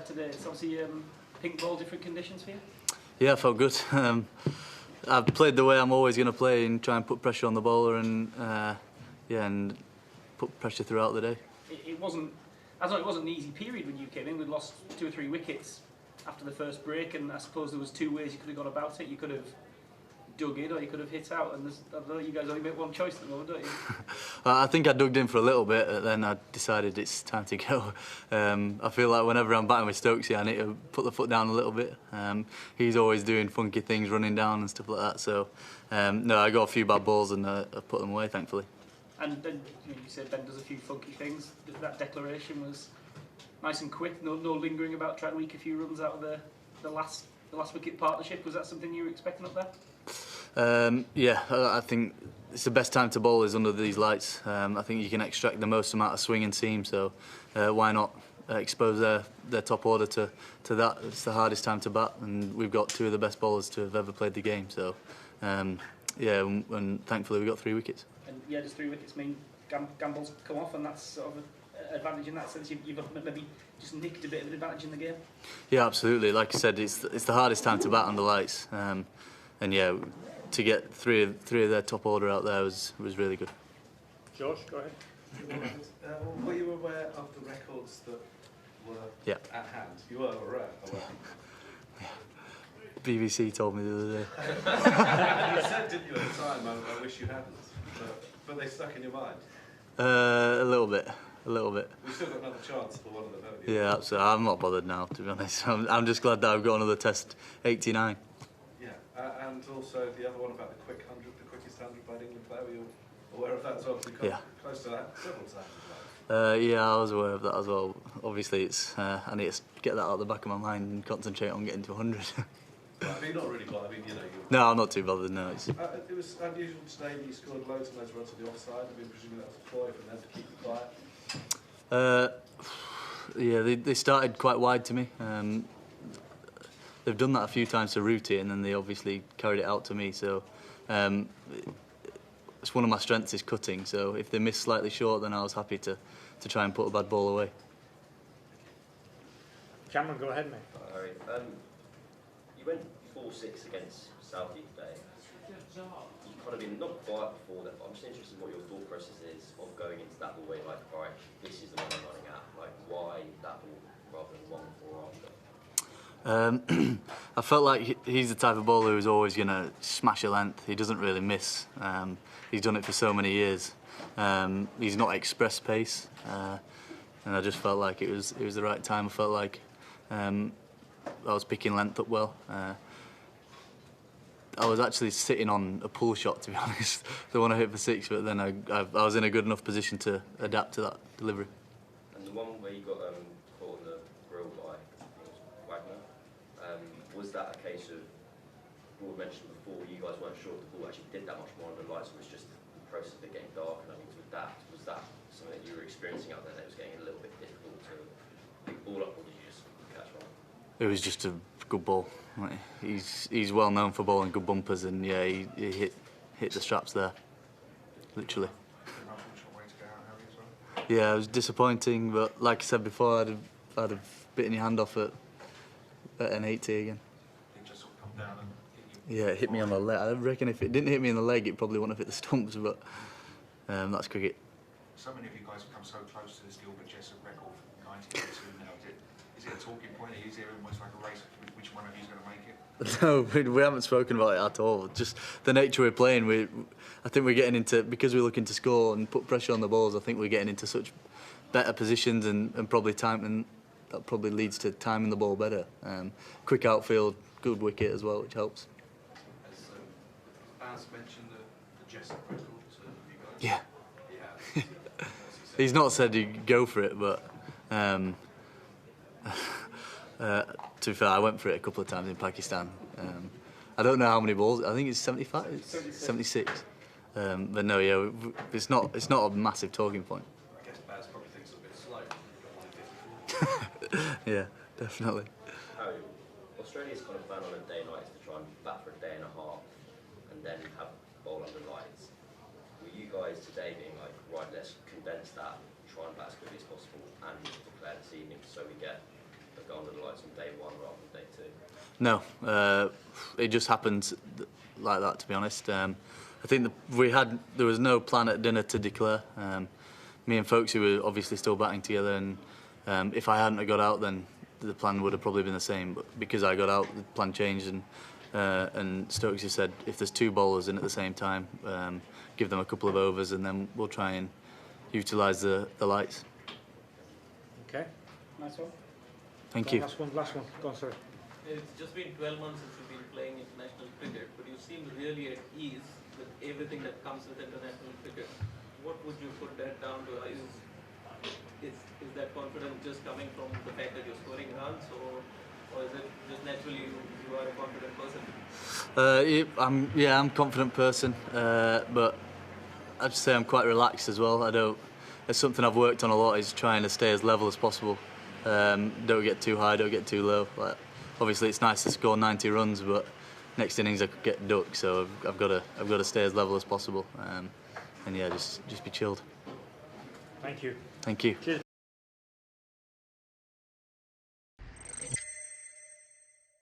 today? It's obviously pink ball, different conditions for you? Yeah, I felt good. I've played the way I'm always going to play and try and put pressure on the bowler and and put pressure throughout the day. It wasn't an easy period when you came in. We'd lost 2 or 3 wickets after the first break, and I suppose there was 2 ways you could have gone about it. You could have dug in or you could have hit out, and I know you guys only make one choice at the moment, don't you? I think I dug in for a little bit, and then I decided it's time to go. I feel like whenever I'm batting with Stokesy, I need to put the foot down a little bit. He's always doing funky things, running down and stuff like that. So, no, I got a few bad balls and I put them away, thankfully. And then you said Ben does a few funky things. That declaration was nice and quick. No lingering about trying to eke a few runs out of the last wicket partnership. Was that something you were expecting up there? Yeah, I think it's the best time to bowl is under these lights. I think you can extract the most amount of swing and seam, so why not expose their top order to that? It's the hardest time to bat, and we've got 2 of the best bowlers to have ever played the game. So yeah, and thankfully we got 3 wickets. And yeah, does 3 wickets mean gambles come off, and that's sort of an advantage in that sense? You've maybe just nicked a bit of an advantage in the game. Yeah, absolutely. Like I said, it's the hardest time to bat under lights, and yeah, to get three of their top order out there was really good. George, go ahead. Were you aware of the records that were at hand? You were aware. Yeah. BBC told me the other day. You said, didn't you, at the time, I wish you hadn't, but they stuck in your mind? A little bit. We've still got another chance for one of them, haven't you? Yeah, absolutely. I'm not bothered now, to be honest. I'm just glad that I've got another test, 89. And also the other one about the quickest 100 by an England player. Were you aware of that as well? We got close to that several times. Yeah, I was aware of that as well. Obviously, it's I need to get that out of the back of my mind and concentrate on getting to 100. I mean, not really, but I mean, you know. No, I'm not too bothered. No, it's. It was unusual today that you scored loads and loads of runs on the offside. I mean, presumably that was a ploy for them to keep you quiet. Yeah, they started quite wide to me. They've done that a few times to Rooty, and then they obviously carried it out to me. So it's one of my strengths is cutting. So if they missed slightly short, then I was happy to try and put a bad ball away. Cameron, go ahead, mate. Harry, you went 4-6 against Southie today. You've kind of been not quiet before that, but I'm just interested in what your thought process is of going into that ball where you're like, all right, this is the one I'm running at. Like, why that ball rather than one before or after? I felt like he's the type of bowler who's always going to smash a length. He doesn't really miss. He's done it for so many years. He's not express pace, and I just felt like it was the right time. I felt like I was picking length up well. I was actually sitting on a pull shot, to be honest, the one I hit for 6, but then I was in a good enough position to adapt to that delivery. And the one where you got caught in the grill by Wagner, was that a case of, Broad mentioned before, you guys weren't sure if the ball actually did that much more under the lights, or it was just the process of it getting dark and having to adapt? Was that something that you were experiencing out there, that it was getting a little bit difficult to pick the ball up, or did you just catch one? It was just a good ball. He's well known for bowling good bumpers, and yeah, he hit the straps there, literally. Yeah, it was disappointing, but like I said before, I'd have bitten your hand off at an 80 again. It just sort of come down and hit you. Yeah, it hit me on the leg. I reckon if it didn't hit me in the leg, it probably wouldn't have hit the stumps, but that's cricket. So many of you guys have come so close to this Gilbert Jessup record from 1982 now. Is it a talking point? Is there almost like a race of which one of you is going to make it? No, we haven't spoken about it at all. Just the nature we're playing. I think we're getting into, because we're looking to score and put pressure on the balls, I think we're getting into such better positions and probably time, and that probably leads to timing the ball better. Quick outfield, good wicket as well, which helps. Has Baz mentioned the Jessup record to you guys? Yeah. He's not said he'd go for it, but to be fair, I went for it a couple of times in Pakistan. I don't know how many balls. I think it's 75, 76. But no, yeah, it's not a massive talking point. I guess Baz probably thinks it's a bit slow. Yeah, definitely. Harry, Australia's kind of plan on a day night is to try and bat for a day and a half and then have bowl under lights. Were you guys today being like, right, let's condense that, try and bat as quickly as possible and declare this evening so we get a go under the lights? lights on day 1 rather than day 2? No, it just happened like that, to be honest. I think there was no plan at dinner to declare. Me and Folksy were obviously still batting together, and if I hadn't have got out, then the plan would have probably been the same. But because I got out, the plan changed, and Stokesy said if there's 2 bowlers in at the same time, give them a couple of overs, and then we'll try and utilise the lights. Okay. Nice one. Thank you. Last one. Go on, sorry. It's just been 12 months since you've been playing international cricket, but you seem really at ease with everything that comes with international cricket. What would you put that down to? Is that confidence just coming from the fact that you're scoring runs, or is it just naturally you are a confident person? I'm a confident person, but I'd say I'm quite relaxed as well. It's something I've worked on a lot, is trying to stay as level as possible. Don't get too high, don't get too low. Obviously, it's nice to score 90 runs, but next innings I could get ducked, so I've got to stay as level as possible. And yeah, just be chilled. Thank you. Thank you. Cheers.